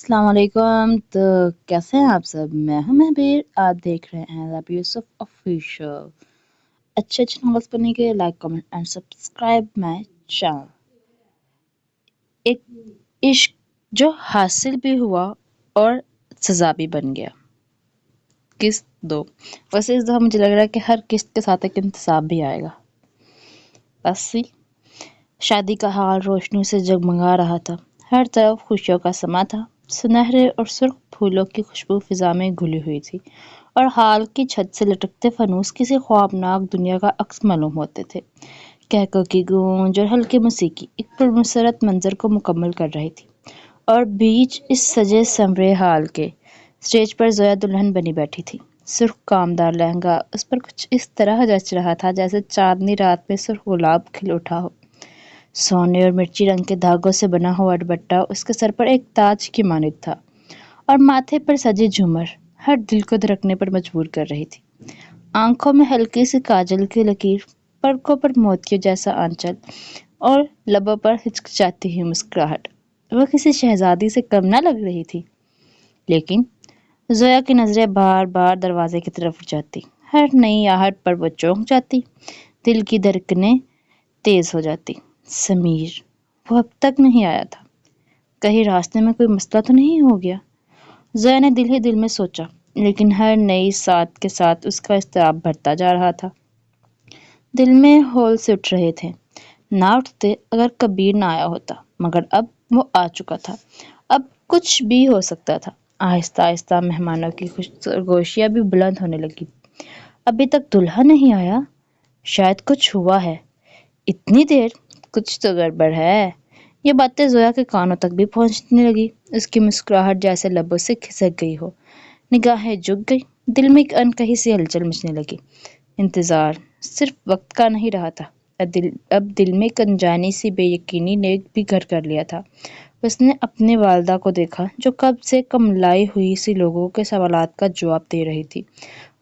السلام علیکم، تو کیسے ہیں آپ سب؟ میں ہوں مہبیر، آپ دیکھ رہے ہیں ربی یوسف آفیشیل۔ اچھے اچھے ناولس پڑھنے کے لیے like comment and subscribe my channel. ایک عشق جو حاصل بھی ہوا اور سزا بھی بن گیا۔ قسط دو۔ ویسے اس دفعہ مجھے لگ رہا ہے کہ ہر قسط کے ساتھ ایک انتصاب بھی آئے گا۔ بس شادی کا حال روشنیوں سے جگمگا رہا تھا، ہر طرف خوشیوں کا سما تھا، سنہرے اور سرخ پھولوں کی خوشبو فضا میں گھلی ہوئی تھی، اور ہال کی چھت سے لٹکتے فانوس کسی خوابناک دنیا کا عکس معلوم ہوتے تھے۔ کہکوں کی گونج اور ہلکی موسیقی ایک پرمسرت منظر کو مکمل کر رہی تھی، اور بیچ اس سجے سنورے ہال کے اسٹیج پر زویا دلہن بنی بیٹھی تھی۔ سرخ کامدار لہنگا اس پر کچھ اس طرح جچ رہا تھا جیسے چاندنی رات میں سرخ گلاب کھل اٹھا ہو۔ سونے اور مرچی رنگ کے دھاگوں سے بنا ہوا دوپٹہ اس کے سر پر ایک تاج کی مانند تھا، اور ماتھے پر سجی جھومر ہر دل کو دھڑکنے پر مجبور کر رہی تھی۔ آنکھوں میں ہلکی سی کاجل کی لکیر، پلکوں پر موتیوں جیسا آنچل، اور لبوں پر ہچکچاتی ہوئی مسکراہٹ، وہ کسی شہزادی سے کم نہ لگ رہی تھی۔ لیکن زویا کی نظریں بار بار دروازے کی طرف جاتی، ہر نئی آہٹ پر وہ چونک جاتی، دل کی دھڑکنیں تیز ہو جاتی۔ سمیر، وہ اب تک نہیں آیا تھا، کہیں راستے میں کوئی مسئلہ تو نہیں ہو گیا؟ زویا نے دل ہی دل میں سوچا، لیکن ہر نئی سات کے ساتھ اس کا اضطراب بڑھتا جا رہا تھا۔ دل میں ہول سے اٹھ رہے تھے، نہ اٹھتے اگر کبیر نہ آیا ہوتا، مگر اب وہ آ چکا تھا، اب کچھ بھی ہو سکتا تھا۔ آہستہ آہستہ مہمانوں کی خرگوشیاں بھی بلند ہونے لگی۔ ابھی تک دلہا نہیں آیا، شاید کچھ ہوا ہے، اتنی دیر، کچھ تو گڑبڑ ہے۔ یہ باتیں زویا کے کانوں تک بھی پہنچنے لگی، اس کی مسکراہٹ جیسے لبوں سے کھسک گئی ہو، نگاہیں جھک گئی، دل میں ایک انکہی سی ہلچل مچنے لگی۔ انتظار صرف وقت کا نہیں رہا تھا، اب دل میں ایک انجانی سی بے یقینی نے بھی گھر کر لیا تھا۔ اس نے اپنے والدہ کو دیکھا جو کب سے کملائی ہوئی سی لوگوں کے سوالات کا جواب دے رہی تھی۔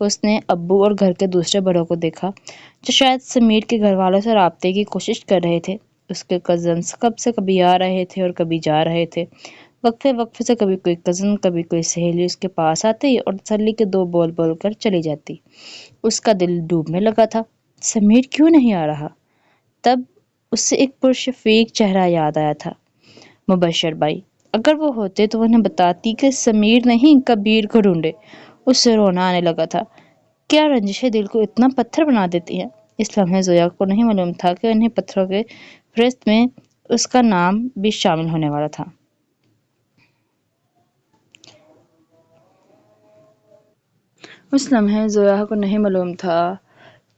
اس نے ابو اور گھر کے دوسرے بڑوں کو دیکھا جو شاید سمیر کے گھر والوں سے رابطے کی کوشش کر رہے تھے۔ اس کے کزنز کب سے کبھی آ رہے تھے اور کبھی جا رہے تھے، وقفے وقفے سے کبھی کوئی کزن کبھی کوئی سہیلی اس کے پاس آتی اور تسلی کے دو بول بول کر چلی جاتی۔ اس کا دل ڈوبنے لگا تھا، سمیر کیوں نہیں آ رہا؟ تب اسے ایک پرشفیق چہرہ یاد آیا تھا، مبشر بھائی۔ اگر وہ ہوتے تو انہیں بتاتی کہ سمیر نہیں، کبیر کو ڈھونڈے۔ اس سے رونا آنے لگا تھا۔ کیا رنجشیں دل کو اتنا پتھر بنا دیتی ہیں؟ اس لمحے زویا کو نہیں معلوم تھا کہ انہیں پتھروں کے فہرست میں اس کا نام بھی شامل ہونے والا تھا۔ اس لمحے زویا کو نہیں معلوم تھا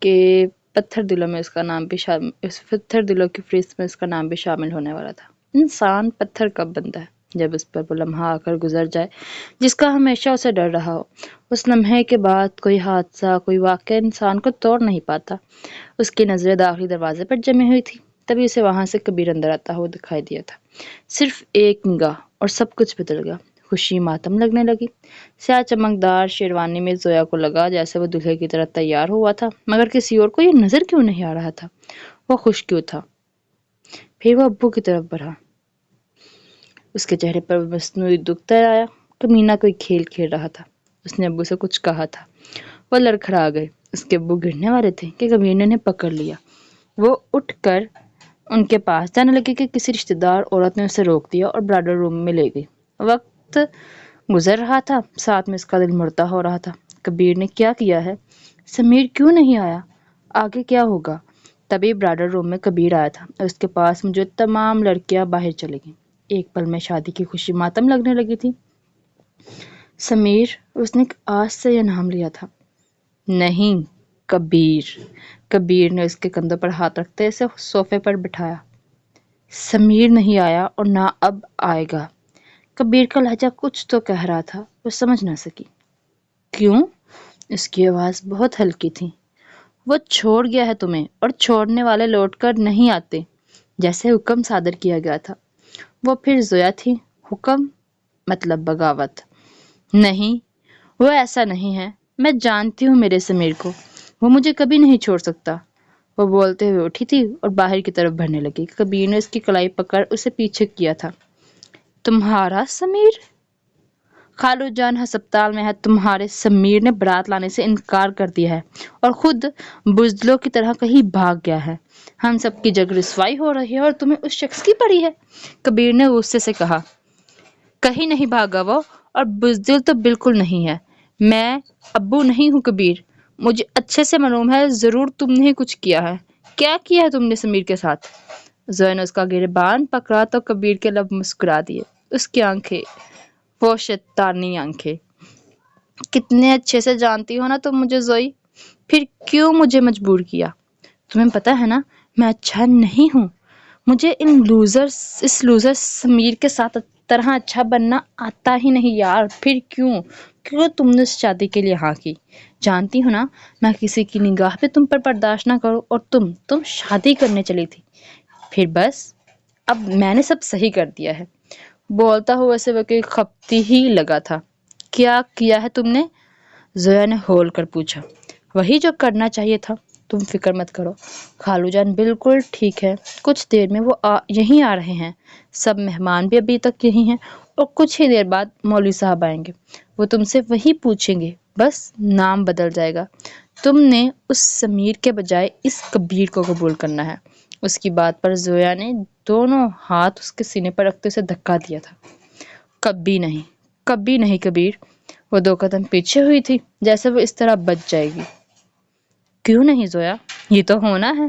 کہ پتھر دلوں میں اس کا نام بھی اس پتھر دلوں کی فہرست میں اس کا نام بھی شامل ہونے والا تھا۔ انسان پتھر کب بنتا ہے؟ جب اس پر وہ لمحہ آ کر گزر جائے جس کا ہمیشہ اسے ڈر رہا ہو۔ اس لمحے کے بعد کوئی حادثہ، کوئی واقعہ انسان کو توڑ نہیں پاتا۔ اس کی نظریں داخلی دروازے پر جمی ہوئی تھی، تبھی اسے وہاں سے کبیر اندر آتا ہوا دکھائی دیا تھا۔ صرف ایک نگاہ اور سب کچھ بدل گیا۔ خوشی ماتم لگنے لگی۔ سیاہ چمکدار شیروانی میں زویا کو لگا جیسے وہ دلہے کی طرح تیار ہوا تھا، مگر کسی اور کو یہ نظر کیوں نہیں آ رہا تھا؟ وہ خوش کیوں تھا؟ پھر وہ ابو کی طرف بڑھا، اس کے چہرے پر مصنوعی دکھ نظر آیا۔ کمینہ کوئی کھیل کھیل رہا تھا۔ اس نے ابو سے کچھ کہا تھا، وہ لڑکھڑا گئے۔ اس کے ابو گرنے والے تھے کہ کمینہ نے انہیں پکڑ لیا۔ وہ اٹھ کر ان کے پاس جانے لگے کہ کسی رشتہ دار عورت نے اسے روک دیا اور برائڈل روم میں لے گئی۔ وقت گزر رہا تھا، ساتھ میں اس کا دل مردہ ہو رہا تھا۔ کبیر نے کیا کیا ہے؟ سمیر کیوں نہیں آیا؟ آگے کیا ہوگا؟ تبھی برائڈل روم میں کبیر آیا تھا اور اس کے پاس موجود تمام لڑکیاں باہر چلی گئیں۔ ایک پل میں شادی کی خوشی ماتم لگنے لگی تھی۔ سمیر، اس نے آج سے یہ نام لیا تھا۔ نہیں، کبیر۔ کبیر نے اس کے کندھوں پر ہاتھ رکھتے اسے صوفے پر بٹھایا۔ سمیر نہیں آیا اور نہ اب آئے گا۔ کبیر کا لہجہ کچھ تو کہہ رہا تھا، وہ سمجھ نہ سکی۔ کیوں؟ اس کی آواز بہت ہلکی تھی۔ وہ چھوڑ گیا ہے تمہیں، اور چھوڑنے والے لوٹ کر نہیں آتے، جیسے حکم صادر کیا گیا تھا۔ وہ پھر زویا تھی۔ حکم مطلب بغاوت؟ نہیں، وہ ایسا نہیں ہے۔ میں جانتی ہوں میرے سمیر کو، وہ مجھے کبھی نہیں چھوڑ سکتا۔ وہ بولتے ہوئے اٹھی تھی اور باہر کی طرف بڑھنے لگی۔ کبیر نے اس کی کلائی پکڑ اسے پیچھے کیا تھا۔ تمہارا سمیر؟ خالو جان ہسپتال میں ہے، تمہارے سمیر نے بارات لانے سے انکار کر دیا ہے اور خود بزدلوں کی طرح کہیں بھاگ گیا ہے۔ ہم سب کی جگ رسوائی ہو رہی ہے اور تمہیں اس شخص کی پڑی ہے۔ کبیر نے غصے سے کہا، کہیں نہیں بھاگا وہ، اور بزدل تو بالکل نہیں ہے۔ میں ابو نہیں ہوں کبیر، مجھے اچھے سے معلوم ہے ضرور تم نے ہی کچھ کیا ہے۔ کیا کیا ہے تم نے سمیر کے ساتھ؟ زویا نے اس کا گریبان پکڑا تو کبیر کے لب مسکرا دیے۔ اس کی آنکھیں، وہ شیطانی آنکھیں، کتنے اچھے سے جانتی ہو نا تم مجھے زوئی، پھر کیوں مجھے مجبور کیا؟ تمہیں پتا ہے نا میں اچھا نہیں ہوں، مجھے اس لوزر سمیر کے ساتھ طرح اچھا بننا آتا ہی نہیں یار۔ پھر کیوں تم نے اس شادی کے لیے ہاں کی؟ جانتی ہو نا میں کسی کی نگاہ پہ تم پر برداشت نہ کروں، اور تم شادی کرنے چلی تھی۔ پھر بس اب میں نے سب صحیح کر دیا ہے۔ بولتا ہوا سے وہ کوئی خپتی ہی لگا تھا۔ کیا کیا ہے تم نے؟ زویا نے ہول کر پوچھا۔ وہی جو کرنا چاہیے تھا، تم فکر مت کرو، خالو جان بالکل ٹھیک ہے، کچھ دیر میں وہ یہیں آ رہے ہیں، سب مہمان بھی ابھی تک یہیں ہیں، اور کچھ ہی دیر بعد مولوی صاحب آئیں گے، وہ تم سے وہی پوچھیں گے، بس نام بدل جائے گا۔ تم نے اس سمیر کے بجائے اس کبیر کو قبول کرنا ہے۔ اس کی بات پر زویا نے دونوں ہاتھ اس کے سینے پر رکھتے اسے دھکا دیا تھا۔ کبھی نہیں کبیر۔ وہ 2 قدم پیچھے ہوئی تھی، جیسے وہ اس طرح بچ جائے گی۔ کیوں نہیں زویا؟ یہ تو ہونا ہے،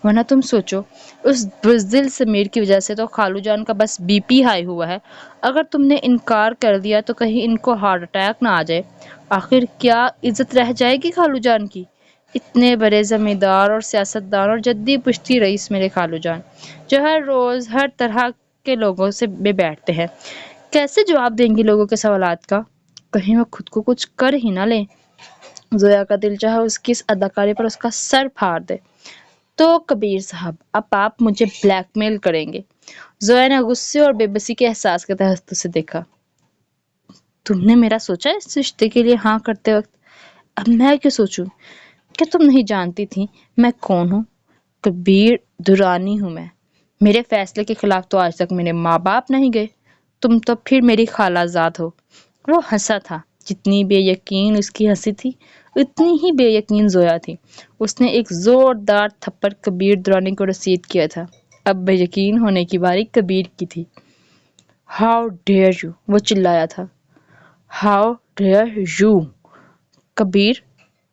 ورنہ تم سوچو، اس بزدل سمیر کی وجہ سے تو خالو جان کا بس بی پی ہائی ہوا ہے۔ اگر تم نے انکار کر دیا تو کہیں ان کو ہارٹ اٹیک نہ آ جائے۔ آخر کیا عزت رہ جائے گی خالو جان کی؟ اتنے بڑے زمیندار اور سیاستدان اور جدی پشتی رئیس میرے خالو جان، جو ہر روز ہر طرح کے لوگوں سے بیٹھتے ہیں، کیسے جواب دیں گی لوگوں کے سوالات کا؟ کہیں وہ خود کو کچھ کر ہی نہ لیں۔ زویا کا دل چاہا اس کی اس اداکاری پر اس کا سر پھاڑ دے۔ تو کبیر صاحب اب آپ مجھے بلیک میل کریں گے؟ زویا نے غصے اور بے بسی کے احساس کے تحت اسے دیکھا۔ تم نے میرا سوچا اس رشتے کے لیے ہاں کرتے وقت؟ اب میں کیوں سوچوں؟ کیا تم نہیں جانتی تھی میں کون ہوں؟ کبیر درانی ہوں میں۔ میرے فیصلے کے خلاف تو آج تک میرے ماں باپ نہیں گئے، تم تو پھر میری خالہ زاد ہو۔ وہ ہنسا تھا، جتنی بے یقین اس کی ہنسی تھی اتنی ہی بے یقین زویا تھی۔ اس نے ایک زوردار تھپڑ کبیر درانی کو رسید کیا تھا۔ اب بے یقین ہونے کی باری کبیر کی تھی۔ ہاؤ ڈیئر یو، وہ چلایا تھا۔ ہاؤ ڈیئر یو کبیر،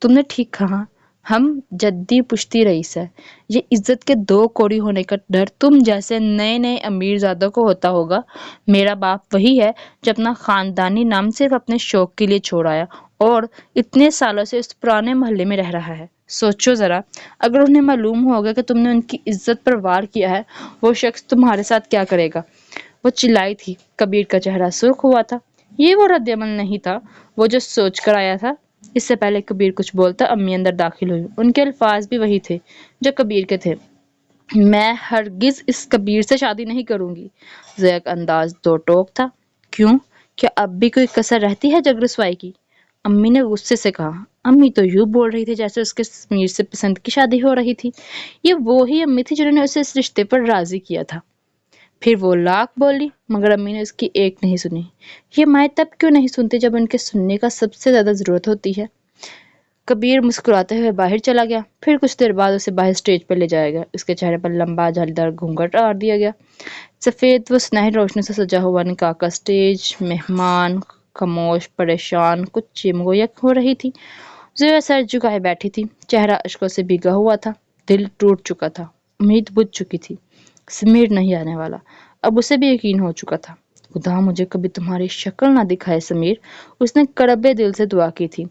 تم نے ٹھیک کہا، ہم جدی پشتی رئیس ہے۔ یہ عزت کے 2 کوڑی ہونے کا ڈر تم جیسے نئے امیر زادوں کو ہوتا ہوگا۔ میرا باپ وہی ہے جو اپنا خاندانی نام صرف اپنے شوق کے لیے چھوڑ آیا اور اتنے سالوں سے اس پرانے محلے میں رہ رہا ہے۔ سوچو ذرا، اگر انہیں معلوم ہوگا کہ تم نے ان کی عزت پر وار کیا ہے، وہ شخص تمہارے ساتھ کیا کرے گا؟ وہ چلائی تھی۔ کبیر کا چہرہ سرخ ہوا تھا۔ یہ وہ رد عمل نہیں تھا وہ جو سوچ کر آیا تھا۔ اس سے پہلے کبیر کچھ بولتا امی اندر داخل ہوئی۔ ان کے الفاظ بھی وہی تھے جو کبیر کے تھے۔ میں ہرگز اس کبیر سے شادی نہیں کروں گی۔ زویا کا انداز 2 ٹوک تھا۔ کیوں؟ کیا اب بھی کوئی کسر رہتی ہے جگ رسوائی کی؟ امی نے غصے سے کہا۔ امی تو یوں بول رہی تھی جیسے اس کے سمیر سے پسند کی شادی ہو رہی تھی۔ یہ وہی امی تھی جنہوں نے اسے اس رشتے پر راضی کیا تھا۔ پھر وہ لاکھ بولی، مگر امی نے اس کی ایک نہیں سنی۔ یہ مائیں تب کیوں نہیں سنتی جب ان کے سننے کا سب سے زیادہ ضرورت ہوتی ہے؟ کبیر مسکراتے ہوئے باہر چلا گیا۔ پھر کچھ دیر بعد اسے باہر سٹیج پر لے جایا گیا۔ اس کے چہرے پر لمبا جھالیدار گھونگھٹ ڈال دیا گیا۔ سفید و سنہری روشنی سے سجا ہوا نکاح کا سٹیج، مہمان خاموش، پریشان، کچھ چیمگوئیک ہو رہی تھی۔ زویا سر جھکائے بیٹھی تھی، چہرہ اشکوں سے بھیگا ہوا تھا، دل ٹوٹ چکا تھا، امید بجھ چکی تھی۔ سمیر نہیں آنے والا، اب اسے بھی یقین ہو چکا تھا۔ خدا مجھے کبھی تمہاری شکل نہ دکھائے سمیر، اس نے کڑبے دل سے دعا کی تھی۔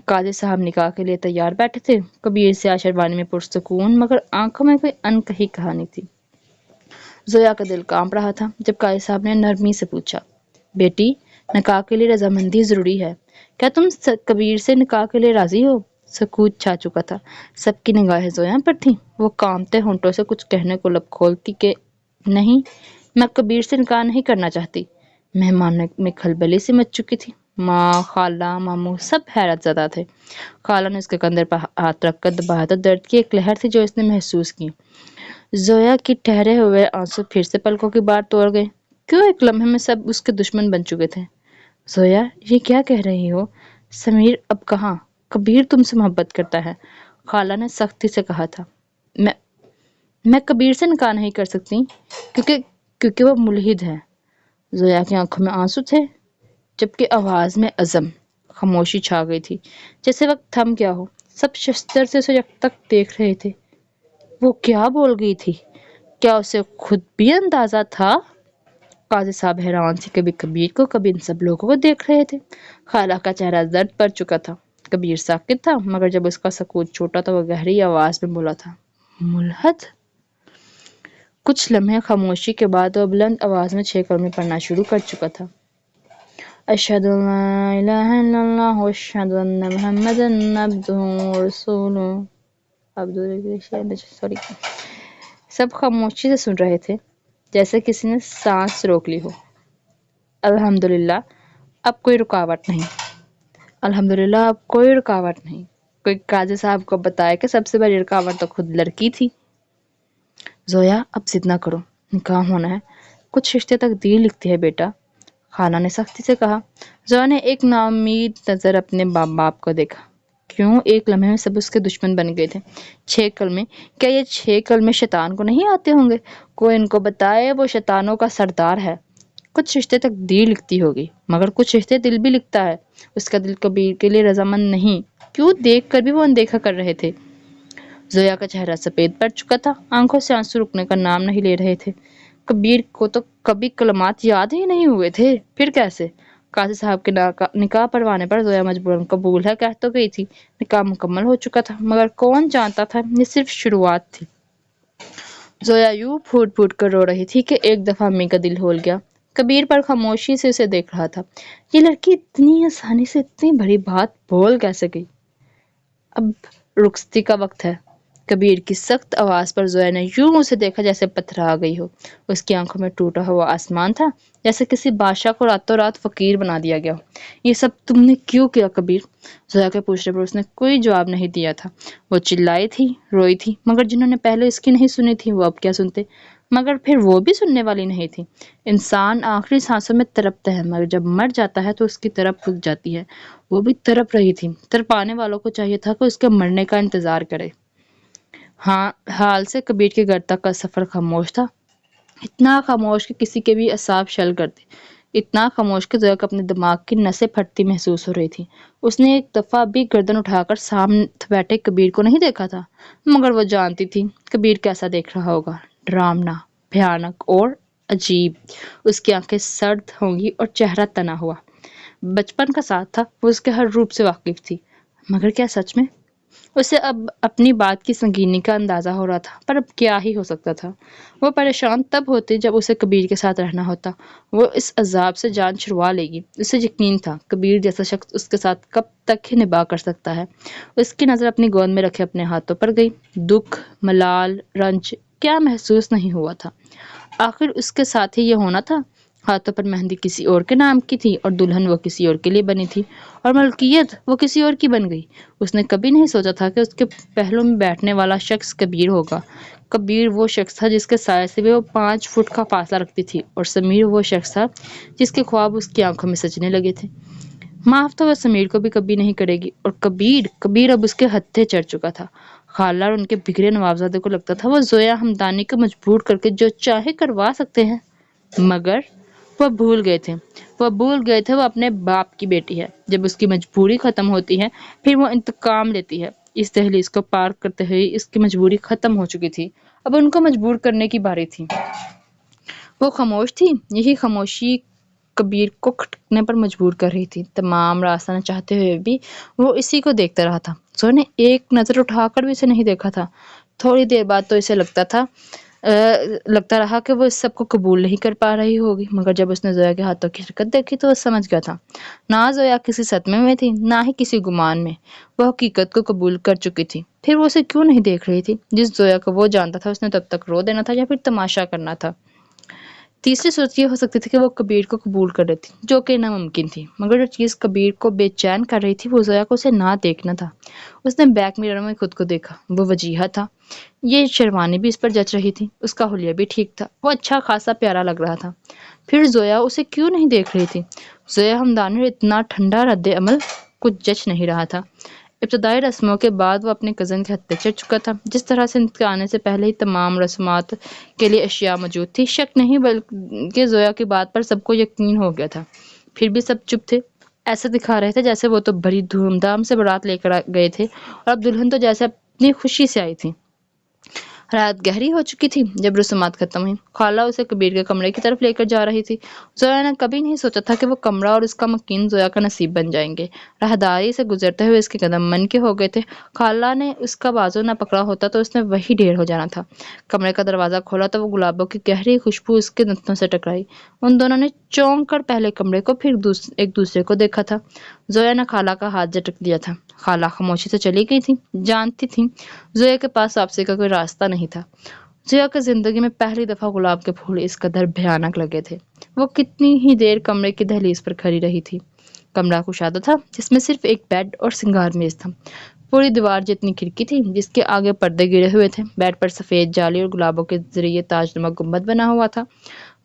قاضی صاحب نکاح کے لیے تیار بیٹھے تھے۔ کبیر سے شیروانی میں پرسکون مگر آنکھوں میں کوئی انکہی کہانی تھی۔ زویا کا دل کانپ رہا تھا جب قاضی صاحب نے نرمی سے پوچھا، بیٹی نکاح کے لیے رضامندی ضروری ہے، کیا تم کبیر سے نکاح کے لیے راضی ہو؟ سکوت چھا چکا تھا، سب کی نگاہیں زویا پر تھیں۔ وہ کانپتے ہونٹوں سے کچھ کہنے کو لب کھولتی کہ نہیں، میں کبیر سے نکاح نہیں کرنا چاہتی۔ مہمانوں میں کھلبلی سی مچ چکی تھی۔ ماں، خالہ، ماموں سب حیرت زدہ تھے۔ خالہ نے اس کے کندھے پر ہاتھ رکھ کر دبایا تو درد کی ایک لہر تھی جو اس نے محسوس کی۔ زویا کی ٹھہرے ہوئے آنسو پھر سے پلکوں کی بار توڑ گئے۔ کیوں ایک لمحے میں سب اس کے دشمن بن چکے تھے؟ زویا یہ کیا کہہ رہی ہو؟ سمیر اب کہاں؟ کبیر تم سے محبت کرتا ہے، خالہ نے سختی سے کہا تھا۔ میں میں کبیر سے نکاح نہیں کر سکتی کیونکہ وہ ملحد ہے۔ زویا کی آنکھوں میں آنسو تھے، جبکہ آواز میں عزم۔ خاموشی چھا گئی تھی، جیسے وقت تھم گیا ہو۔ سب شستر سے اسے یک تک دیکھ رہے تھے۔ وہ کیا بول گئی تھی؟ کیا اسے خود بھی اندازہ تھا؟ قاضی صاحب حیران تھی، کبھی کبیر کو کبھی ان سب لوگوں کو دیکھ رہے تھے۔ خالہ کا چہرہ زرد پڑ چکا تھا۔ کبیر ساکت تھا، مگر جب اس کا سکوت چھوٹا تو وہ گہری آواز میں بولا تھا، ملحد؟ کچھ لمحے خاموشی کے بعد وہ بلند آواز میں 6 کلمے پڑھنا شروع کر چکا تھا۔ اشہد ان لا الہ الا اللہ واشہد ان محمد عبدہ ورسولہ۔ سوری۔ سب خاموشی سے سن رہے تھے، جیسے کسی نے سانس روک لی ہو۔ الحمدللہ اب کوئی رکاوٹ نہیں۔ الحمدللہ اب کوئی رکاوٹ نہیں۔ کوئی قاضی صاحب کو بتائے کہ سب سے بڑی رکاوٹ تو خود لڑکی تھی۔ زویا اب ضد نہ کرو، نکاح ہونا ہے، کچھ رشتے تک دیر لکھتی ہے بیٹا، خالہ نے سختی سے کہا۔ زویا نے ایک ناامید نظر اپنے باپ کو دیکھا۔ کیوں ایک لمحے میں سب اس کے دشمن بن گئے تھے؟ 6 کلمے، کیا یہ 6 کلمے شیطان کو نہیں آتے ہوں گے؟ کوئی ان کو بتائے، وہ شیطانوں کا سردار ہے۔ کچھ رشتے تک دیر لکھتی ہوگی، مگر کچھ رشتے دل بھی لکھتا ہے۔ اس کا دل کبیر کے لیے رضامند نہیں، کیوں دیکھ کر بھی وہ اندیکھا کر رہے تھے۔ زویا کا چہرہ سفید پڑ چکا تھا، آنکھوں سے آنسو رکنے کا نام نہیں لے رہے تھے۔ کبیر کو تو کبھی کلمات یاد ہی نہیں ہوئے تھے، پھر کیسے؟ قاضی صاحب کے نکاح پروانے پر زویا مجبوراً قبول ہے کہہ تو گئی تھی۔ نکاح مکمل ہو چکا تھا، مگر کون جانتا تھا یہ صرف شروعات تھی۔ زویا یوں پھوٹ پھوٹ کر رو رہی تھی کہ ایک دفعہ امی کا دل ہول گیا۔ کبیر پر خاموشی سے اسے دیکھ رہا تھا۔ یہ لڑکی اتنی آسانی سے اتنی بڑی بات بول کیسے گئی؟ اب رخصتی کا وقت ہے۔ کبیر کی سخت آواز پر زویا نے یوں اسے دیکھا جیسے پتھرا گئی ہو۔ اس کی آنکھوں میں ٹوٹا ہوا آسمان تھا، جیسے کسی بادشاہ کو راتوں رات فقیر بنا دیا گیا ہو۔ یہ سب تم نے کیوں کیا کبیر؟ زویا کے پوچھنے پر اس نے کوئی جواب نہیں دیا تھا۔ وہ چلائی تھی، روئی تھی، مگر جنہوں نے پہلے اس کی نہیں سنی تھی وہ اب کیا سنتے؟ مگر پھر وہ بھی سننے والی نہیں تھی۔ انسان آخری سانسوں میں تڑپتا ہے، مگر جب مر جاتا ہے تو اس کی تڑپ رک جاتی ہے۔ وہ بھی تڑپ رہی تھی۔ تڑپانے والوں کو چاہیے تھا کہ اس کے مرنے کا انتظار کرے۔ حال سے کبیر کے گھر تک کا سفر خاموش تھا، اتنا خاموش کہ کسی کے بھی اعصاب شل کرتے، اتنا خاموش کہ زویا کو اپنے دماغ کی نسیں پھٹتی محسوس ہو رہی تھی۔ اس نے ایک دفعہ بھی گردن اٹھا کر سامنے بیٹھے کبیر کو نہیں دیکھا تھا، مگر وہ جانتی تھی کبیر کیسا دیکھ رہا ہوگا، ڈرامنا، بھیانک اور عجیب۔ اس کی آنکھیں سرد ہوں گی اور چہرہ تنا ہوا۔ بچپن کا ساتھ تھا، وہ اس کے ہر روپ سے واقف تھی، مگر کیا سچ میں؟ اسے اب اپنی بات کی سنگینی کا اندازہ ہو رہا تھا، پر اب کیا ہی ہو سکتا تھا؟ وہ پریشان تب ہوتی جب اسے کبیر کے ساتھ رہنا ہوتا۔ وہ اس عذاب سے جان چھڑوا لے گی۔ اسے یقین تھا کبیر جیسا شخص اس کے ساتھ کب تک ہی نباہ کر سکتا ہے۔ اس کی نظر اپنی گود میں رکھے اپنے ہاتھوں پر گئی۔ دکھ، ملال، رنج کیا محسوس نہیں ہوا تھا؟ آخر اس کے ساتھ ہی یہ ہونا تھا۔ ہاتھوں پر مہندی کسی اور کے نام کی تھی اور دلہن وہ کسی اور کے لیے بنی تھی، اور ملکیت وہ کسی اور کی بن گئی۔ اس نے کبھی نہیں سوچا تھا کہ اس کے پہلو میں بیٹھنے والا شخص کبیر ہوگا۔ کبیر وہ شخص تھا جس کے سائے سے بھی وہ 5 فٹ کا فاصلہ رکھتی تھی، اور سمیر وہ شخص تھا جس کے خواب اس کی آنکھوں میں سجنے لگے تھے۔ معاف تو وہ سمیر کو بھی کبھی نہیں کرے گی، اور کبیر اب اس کے ہتھے چڑھ چکا تھا۔ خالہ اور ان کے بگڑے نوابزادے کو لگتا تھا وہ زویا ہمدانی کو مجبور کر کے جو چاہے کروا سکتے ہیں، مگر وہ بھول گئے تھے وہ اپنے باپ کی بیٹی ہے۔ جب اس کی مجبوری ختم ہوتی ہے پھر وہ انتقام لیتی ہے۔ اس دہلیز کو پار کرتے ہوئے اس کی مجبوری ختم ہو چکی تھی، اب ان کو مجبور کرنے کی باری تھی۔ وہ خاموش تھی، یہی خاموشی کبیر کو کھٹکنے پر مجبور کر رہی تھی۔ تمام راستہ نہ چاہتے ہوئے بھی وہ اسی کو دیکھتا رہا تھا۔ زویا نے ایک نظر اٹھا کر بھی اسے نہیں دیکھا تھا۔ تھوڑی دیر بعد تو اسے لگتا رہا کہ وہ اس سب کو قبول نہیں کر پا رہی ہوگی، مگر جب اس نے زویا کے ہاتھوں کی حرکت دیکھی تو وہ سمجھ گیا تھا۔ نہ زویا کسی صدمے میں تھی، نہ ہی کسی گمان میں، وہ حقیقت کو قبول کر چکی تھی۔ پھر وہ اسے کیوں نہیں دیکھ رہی تھی؟ جس زویا کو وہ جانتا تھا اس نے تب تک رو دینا تھا یا پھر تماشا کرنا تھا؟ تیسری صورت یہ ہو سکتی تھی کہ وہ کبیر کو قبول کر لیتی، جو کہ ناممکن تھی، مگر جو چیز کبیر کو بے چین کر رہی تھی وہ زویا کو اسے نہ دیکھنا تھا۔ اس نے بیک میرر میں خود کو دیکھا، وہ وجیہہ تھا، یہ شیروانی بھی اس پر جچ رہی تھی، اس کا حلیہ بھی ٹھیک تھا، وہ اچھا خاصا پیارا لگ رہا تھا۔ پھر زویا اسے کیوں نہیں دیکھ رہی تھی؟ زویا ہمدانی اور اتنا ٹھنڈا رد عمل کچھ جچ نہیں رہا تھا۔ ابتدائی رسموں کے بعد وہ اپنے کزن کے ہاتھ پہ چڑھ چکا تھا، جس طرح سے ان کے آنے سے پہلے ہی تمام رسومات کے لیے اشیاء موجود تھی۔ شک نہیں بلکہ زویا کی بات پر سب کو یقین ہو گیا تھا۔ پھر بھی سب چپ تھے، ایسے دکھا رہے تھے جیسے وہ تو بڑی دھوم دھام سے بارات لے کر گئے تھے اور اب دلہن تو جیسے اپنی خوشی سے آئی تھی۔ رات گہری ہو چکی تھی جب رسومات ختم ہوئی۔ خالہ اسے کبیر کے کمرے کی طرف لے کر جا رہی تھی۔ زویا نے کبھی نہیں سوچا تھا کہ وہ کمرہ اور اس کا مکین زویا کا نصیب بن جائیں گے۔ راہداری سے گزرتے ہوئے اس کے قدم من کے ہو گئے تھے۔ خالہ نے اس کا بازو نہ پکڑا ہوتا تو اس نے وہی ڈھیر ہو جانا تھا۔ کمرے کا دروازہ کھولا تو وہ گلابوں کی گہری خوشبو اس کے دانتوں سے ٹکرائی۔ ان دونوں نے چونک کر پہلے کمرے کو پھر ایک دوسرے کو دیکھا تھا۔ زویا نے خالہ کا ہاتھ جھٹک دیا تھا۔ خالہ خاموشی سے چلی گئی تھی، جانتی تھی زویا کے پاس واپسی کا کوئی راستہ نہیں تھا۔ زویا کی زندگی میں پہلی دفعہ گلاب کے پھول اس قدر بھیانک لگے تھے۔ وہ کتنی ہی دیر کمرے کی دہلیز پر کھڑی رہی تھی۔ کمرہ کشادہ تھا، جس میں صرف ایک بیڈ اور سنگار میز تھا۔ پوری دیوار جتنی کھڑکی تھی، جس کے آگے پردے گرے ہوئے تھے۔ بیڈ پر سفید جالی اور گلابوں کے ذریعے تاج نما گنبد بنا ہوا تھا۔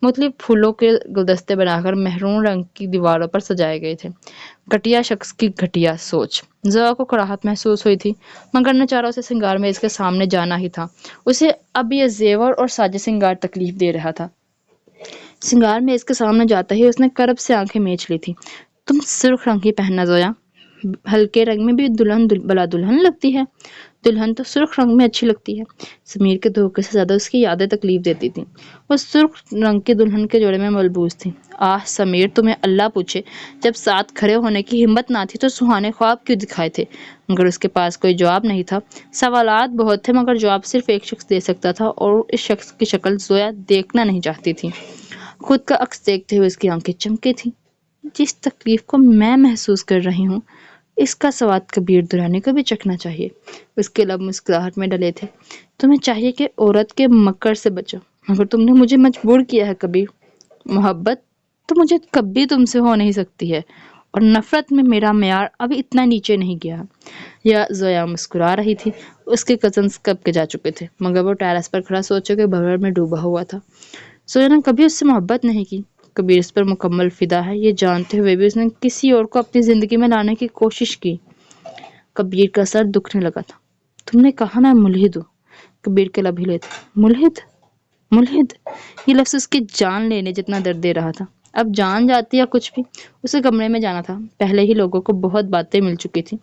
مختلف پھولوں کے گلدستے بنا کر مہرون رنگ کی دیواروں پر سجائے گئے تھے۔ گھٹیا شخص کی گھٹیا سوچ۔ زویا کو کڑاہٹ محسوس ہوئی تھی، مگر نہ چاروں سے سنگار میز کے سامنے جانا ہی تھا۔ اسے اب یہ زیور اور ساز سنگار تکلیف دے رہا تھا۔ سنگار میز کے سامنے جاتا ہی اس نے کرب سے آنکھیں میچ لی تھی۔ تم سرخ رنگ ہی پہننا زویا، ہلکے رنگ میں بھی دلہن بلا دلہن لگتی ہے۔ دلہن تو سرخ رنگ میں اچھی لگتی ہے۔ سمیر کے دھوکے سے زیادہ اس کی یادیں تکلیف دیتی تھیں۔ وہ سرخ رنگ کی دلہن کے جوڑے میں ملبوس تھی۔ آہ سمیر، تمہیں اللہ پوچھے، جب ساتھ کھڑے ہونے کی ہمت نہ تھی تو سہانے خواب کیوں دکھائے تھے؟ مگر اس کے پاس کوئی جواب نہیں تھا۔ سوالات بہت تھے مگر جواب صرف ایک شخص دے سکتا تھا، اور اس شخص کی شکل زویا دیکھنا نہیں چاہتی تھی۔ خود کا عکس دیکھتے ہوئے اس کی آنکھیں چمکی تھیں۔ جس تکلیف کو میں محسوس کر رہی ہوں، اس کا سواد کبیر دورانی کو بھی چکھنا چاہیے۔ اس کے لب مسکراہٹ میں ڈلے تھے۔ تمہیں چاہیے کہ عورت کے مکر سے بچو، مگر تم نے مجھے مجبور کیا ہے کبیر۔ محبت تو مجھے کبھی تم سے ہو نہیں سکتی ہے، اور نفرت میں میرا معیار ابھی اتنا نیچے نہیں گیا۔ یا زویا مسکرا رہی تھی۔ اس کے کزنز کب کے جا چکے تھے، مگر وہ ٹیرس پر کھڑا سوچوں کے بھنور میں ڈوبا ہوا تھا۔ زویا نے کبھی اس سے محبت نہیں کی۔ کبیر اس پر مکمل فدا ہے، یہ جانتے ہوئے بھی اس نے کسی اور کو اپنی زندگی میں لانے کی کوشش کی۔ کبیر کا سر دکھنے لگا تھا۔ تم نے کہا میں ملحد ہوں۔ کبیر کے لب ہلے تھے۔ ملحد؟ ملحد؟ یہ لفظ اس کی جان لینے جتنا درد دے رہا تھا۔ اب جان جاتی یا کچھ بھی، اسے کمرے میں جانا تھا۔ پہلے ہی لوگوں کو بہت باتیں مل چکی تھی۔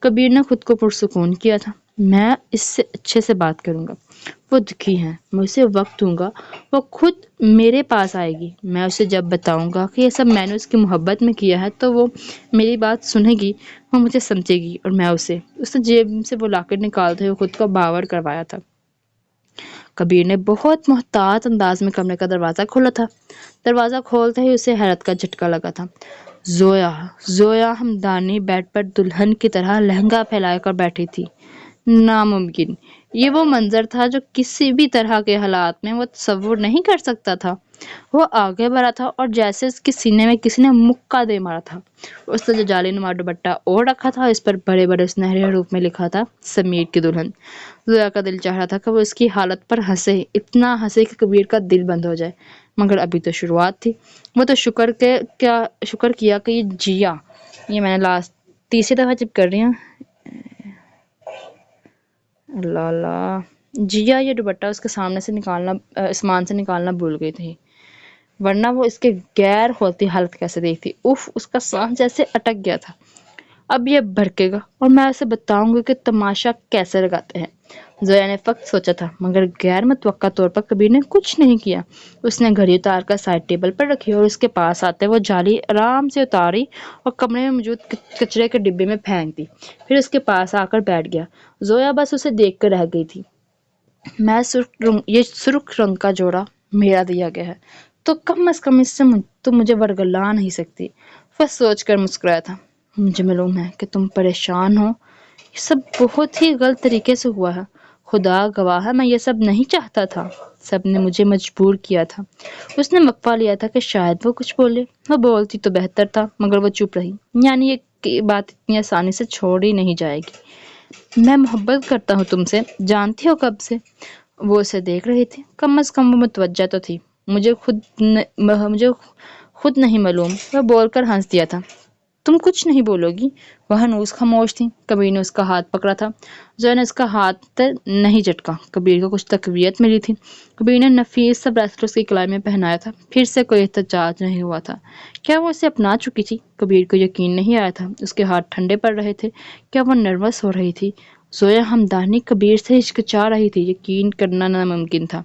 کبیر نے خود کو پرسکون کیا تھا۔ میں اس سے اچھے سے بات کروں گا۔ وہ دکھی ہے، میں اسے وقت دوں گا، وہ خود میرے پاس آئے گی۔ میں اسے جب بتاؤں گا کہ یہ سب میں نے اس کی محبت میں کیا ہے تو وہ میری بات سنے گی، وہ مجھے سمجھے گی، اور میں اسے جیب سے وہ لاکٹ نکالتے ہوئے خود کو باور کروایا تھا۔ کبیر نے بہت محتاط انداز میں کمرے کا دروازہ کھولا تھا۔ دروازہ کھولتے ہی اسے حیرت کا جھٹکا لگا تھا۔ زویا ہمدانی بیڈ پر دلہن کی طرح لہنگا پھیلا کر بیٹھی تھی۔ ناممکن! یہ وہ منظر تھا جو کسی بھی طرح کے حالات میں وہ تصور نہیں کر سکتا تھا۔ وہ آگے بڑھا تھا اور جیسے اس کے سینے میں کسی نے مکہ دے مارا تھا۔ اس نے جو جالی نما دوپٹہ اوڑھ رکھا تھا، اس پر بڑے بڑے سنہرے حروف میں لکھا تھا، سمیر کی دلہن۔ زویا کا دل چاہ رہا تھا کہ وہ اس کی حالت پر ہنسے، اتنا ہنسے کہ کبیر کا دل بند ہو جائے، مگر ابھی تو شروعات تھی۔ وہ تو شکر کیا کہ یہ جیا، یہ میں نے تیسری دفعہ جب کر رہی ہوں، اللہ جیا یہ دوپٹہ اس کے سامنے سے نکالنا، اسمان سے نکالنا بھول گئی تھی، ورنہ وہ اس کے غیر ہوتی حالت کیسے دیکھتی۔ اف، اس کا سانس جیسے اٹک گیا تھا۔ اب یہ بھڑکے گا اور میں اسے بتاؤں گی کہ تماشا کیسے لگاتے ہیں۔ زویا نے فقط سوچا تھا، مگر غیر متوقع طور پر کبیر نے کچھ نہیں کیا۔ اس نے گھڑی اتار کر سائڈ ٹیبل پر رکھی اور اس کے پاس آتے وہ جالی آرام سے اتاری اور کمرے میں موجود کچرے کے ڈبے میں پھینک دی، پھر اس کے پاس آ کر بیٹھ گیا۔ زویا بس اسے دیکھ کر رہ گئی تھی۔ یہ سرخ رنگ کا جوڑا میرا دیا گیا ہے، تو کم از کم اس سے تم مجھے ورگلا نہیں سکتی۔ وہ سوچ کر مسکرایا تھا۔ مجھے معلوم ہے کہ تم پریشان ہو، یہ سب بہت ہی غلط طریقے سے ہوا ہے۔ خدا گواہ ہے میں یہ سب نہیں چاہتا تھا، سب نے مجھے مجبور کیا تھا۔ اس نے وقفہ لیا تھا کہ شاید وہ کچھ بولے، وہ بولتی تو بہتر تھا، مگر وہ چپ رہی۔ یعنی یہ بات اتنی آسانی سے چھوڑی نہیں جائے گی۔ میں محبت کرتا ہوں تم سے، جانتی ہو کب سے؟ وہ اسے دیکھ رہی تھی، کم از کم وہ متوجہ تو تھی۔ مجھے خود نہیں معلوم، وہ بول کر ہنس دیا تھا۔ تم کچھ نہیں بولو گی؟ وہ ہنوز خاموش تھی۔ کبیر نے اس کا ہاتھ پکڑا تھا۔ زویا نے اس کا ہاتھ نہیں جھٹکا۔ کبیر کو کچھ تقویت ملی تھی۔ کبیر نے نفیس سا بریسلیٹ اس کی کلائی میں پہنایا تھا۔ پھر سے کوئی احتجاج نہیں ہوا تھا۔ کیا وہ اسے اپنا چکی تھی؟ کبیر کو یقین نہیں آیا تھا۔ اس کے ہاتھ ٹھنڈے پڑ رہے تھے۔ کیا وہ نروس ہو رہی تھی؟ زویا ہمدانی کبیر سے ہچکچا رہی تھی۔ یقین کرنا ناممکن تھا۔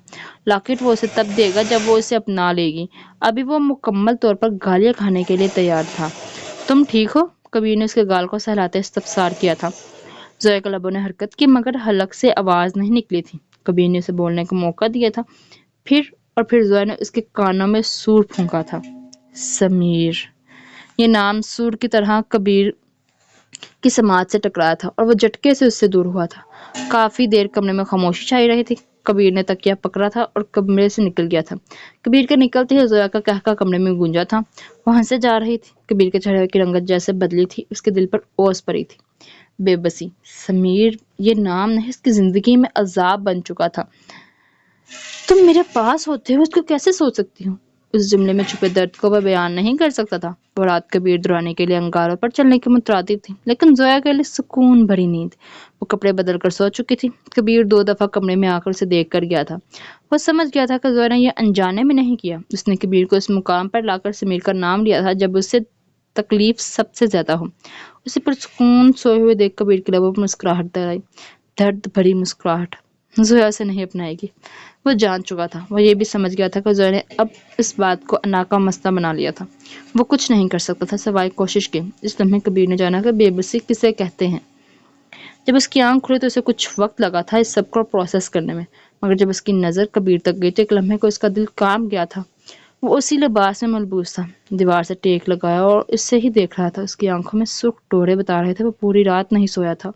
لاکٹ وہ اسے تب دے گا جب وہ اسے اپنا لے گی۔ ابھی وہ مکمل طور پر گالیاں کھانے کے لیے تیار تھا۔ تم ٹھیک ہو؟ کبیر نے اس کے گال کو سہلاتے استفسار کیا تھا۔ زویا کے لبوں نے حرکت کی مگر حلق سے آواز نہیں نکلی تھی۔ کبیر نے اسے بولنے کا موقع دیا تھا۔ پھر زویا نے اس کے کانوں میں سور پھونکا تھا۔ سمیر۔ یہ نام سور کی طرح کبیر کی سماعت سے ٹکرایا تھا اور وہ جھٹکے سے اس سے دور ہوا تھا۔ کافی دیر کمرے میں خاموشی چھائی رہی تھی۔ کبیر نے تکیہ پکڑا تھا اور کمرے سے نکل گیا تھا۔ کبیر کے نکلتے ہی زویا کا قہقہ کمرے میں گونجا تھا۔ وہ ہنسے جا رہی تھی۔ کبیر کے چہرے کی رنگت جیسے بدلی تھی، اس کے دل پر اوس پڑی تھی۔ بے بسی۔ سمیر یہ نام نہیں، اس کی زندگی میں عذاب بن چکا تھا۔ تم میرے پاس ہوتے ہوئے اس کو کیسے سوچ سکتی ہو؟ اس جملے میں چھپے درد کو وہ بیان نہیں کر سکتا تھا۔ وہ رات کبیر درانے کے لیے انگاروں پر چلنے کی مترادف تھی، لیکن زویا کے لیے سکون بھری نیند۔ وہ کپڑے بدل کر سو چکی تھی۔ کبیر 2 دفعہ کمرے میں آ کر اسے دیکھ کر گیا تھا۔ وہ سمجھ گیا تھا کہ زویا نے یہ انجانے میں نہیں کیا۔ اس نے کبیر کو اس مقام پر لا کر سمیر کا نام لیا تھا جب اسے تکلیف سب سے زیادہ ہو۔ اسے پرسکون سوئے ہوئے دیکھ کبیر کے لبوں پر مسکراہٹ در آئی، درد بھری مسکراہٹ۔ زویا اسے نہیں اپنائے گی۔ وہ جان چکا تھا۔ وہ یہ بھی سمجھ گیا تھا کہ زویا نے اب اس بات کو انا کا مسئلہ بنا لیا تھا۔ وہ کچھ نہیں کر سکتا تھا سوائے کوشش کے۔ اس لمحے کبیر نے جانا کہ بے بسی کسے کہتے ہیں۔ جب اس کی آنکھ کھلی تو اسے کچھ وقت لگا تھا اس سب کو پروسیس کرنے میں، مگر جب اس کی نظر کبیر تک گئی تو ایک لمحے کو اس کا دل کانپ گیا تھا۔ وہ اسی لباس میں ملبوس تھا، دیوار سے ٹیک لگایا اور اس سے ہی دیکھ رہا تھا۔ اس کی آنکھوں میں سرخ ڈورے بتا رہے تھے وہ پوری رات نہیں سویا تھا۔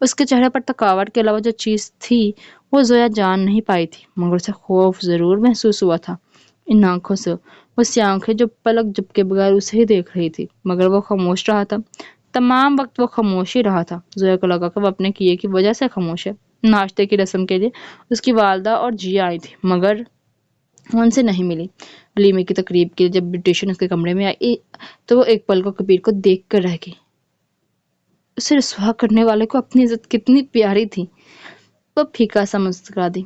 اس کے چہرے پر تھکاوٹ کے علاوہ جو چیز تھی وہ زویا جان نہیں پائی تھی، مگر اسے خوف ضرور محسوس ہوا تھا۔ ان آنکھوں سے، وہ سی آنکھیں جو پلک جھپکے بغیر اسے ہی دیکھ رہی تھی، مگر وہ خاموش رہا تھا۔ تمام وقت وہ خاموش ہی رہا تھا۔ زویا کو لگا کہ وہ اپنے کیے کی وجہ سے خاموش ہے۔ ناشتے کی رسم کے لیے اس کی والدہ اور جیا آئی تھی، مگر ان سے نہیں ملی۔ ولیمے کی تقریب کے لیے جب بیوٹیشین اس کے کمرے میں آئی تو وہ ایک پل کو کبیر کو دیکھ کر رہ گئی۔ اسے رسوا کرنے والے کو اپنی عزت کتنی پیاری تھی۔ وہ پھیکا سا مسکرا دی۔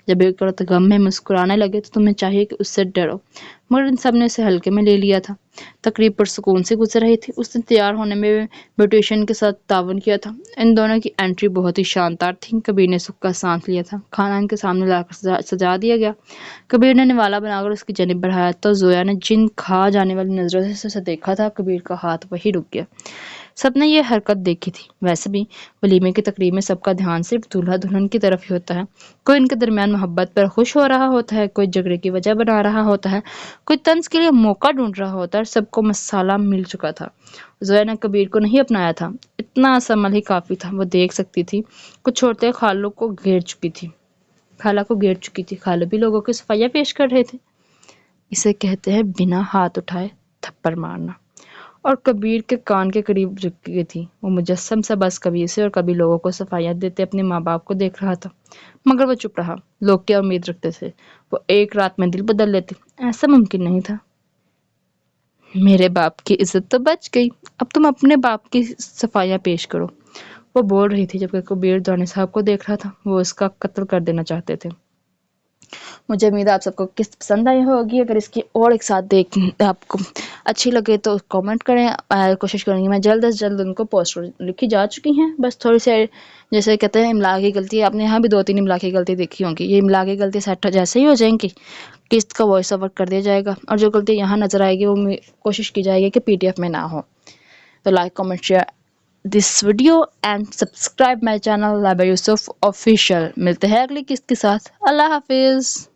جب ایک عورت غم میں مسکرانے لگے تو تمہیں چاہیے کہ اس سے ڈرو، مگر ان سب نے اسے ہلکے میں لے لیا تھا۔ تقریب پر سکون سے گزر رہی تھی۔ اس نے تیار ہونے میں بیوٹیشین کے ساتھ تعاون کیا تھا۔ ان دونوں کی انٹری بہت ہی شاندار تھی۔ کبیر نے سکھ کا سانس لیا تھا۔ کھانا ان کے سامنے لا کر سجا دیا گیا۔ کبیر نے نوالا بنا کر اس کی جانب بڑھایا تو زویا نے جن کھا جانے والی نظروں سے اسے دیکھا تھا، کبیر کا ہاتھ وہی رک گیا۔ سب نے یہ حرکت دیکھی تھی۔ ویسے بھی ولیمے کی تقریب میں سب کا دھیان صرف دولہا دلہن کی طرف ہی ہوتا ہے۔ کوئی ان کے درمیان محبت پر خوش ہو رہا ہوتا ہے، کوئی جھگڑے کی وجہ بنا رہا ہوتا ہے، کوئی طنز کے لیے موقع ڈھونڈ رہا ہوتا ہے، اور سب کو مسالہ مل چکا تھا۔ زویا نے کبیر کو نہیں اپنایا تھا، اتنا سا عمل ہی کافی تھا۔ وہ دیکھ سکتی تھی کچھ عورتیں خالوں کو گھیر چکی تھی، خالہ کو گھیر چکی تھی۔ خالہ بھی لوگوں کی صفائیاں پیش کر رہے تھے۔ اسے کہتے ہیں بنا ہاتھ اٹھائے تھپڑ مارنا۔ اور کبیر کے کان کے قریب رک گئی تھی۔ وہ مجسم سا بس کبھی اسے اور کبھی لوگوں کو صفائیاں دیتے اپنے ماں باپ کو دیکھ رہا تھا، مگر وہ چپ رہا۔ لوگ کیا امید رکھتے تھے وہ ایک رات میں دل بدل لیتے؟ ایسا ممکن نہیں تھا۔ میرے باپ کی عزت تو بچ گئی، اب تم اپنے باپ کی صفائیاں پیش کرو، وہ بول رہی تھی جبکہ کبیر دورانی صاحب کو دیکھ رہا تھا۔ وہ اس کا قتل کر دینا چاہتے تھے۔ مجھے امید ہے آپ سب کو قسط پسند آئی ہوگی۔ اگر اس کی اور ایک ساتھ دیکھ آپ کو اچھی لگے تو کامنٹ کریں۔ کوشش کروں گی میں جلد از جلد ان کو پوسٹ لکھی جا چکی ہیں، بس تھوڑی سی جیسے کہتے ہیں املا کی غلطی، آپ نے یہاں بھی 2-3 املا کی غلطی دیکھی ہوں گی، یہ املا کی غلطی سیٹ جیسے ہی ہو جائیں گی قسط کا وائس اوور کر دیا جائے گا، اور جو غلطی یہاں نظر آئے گی وہ کوشش کی جائے گی کہ PDF میں نہ ہو۔ تو like comment share this video and subscribe my channel Laba Yusuf official۔ ملتے ہیں اگلی قسط کے ساتھ۔ اللہ حافظ۔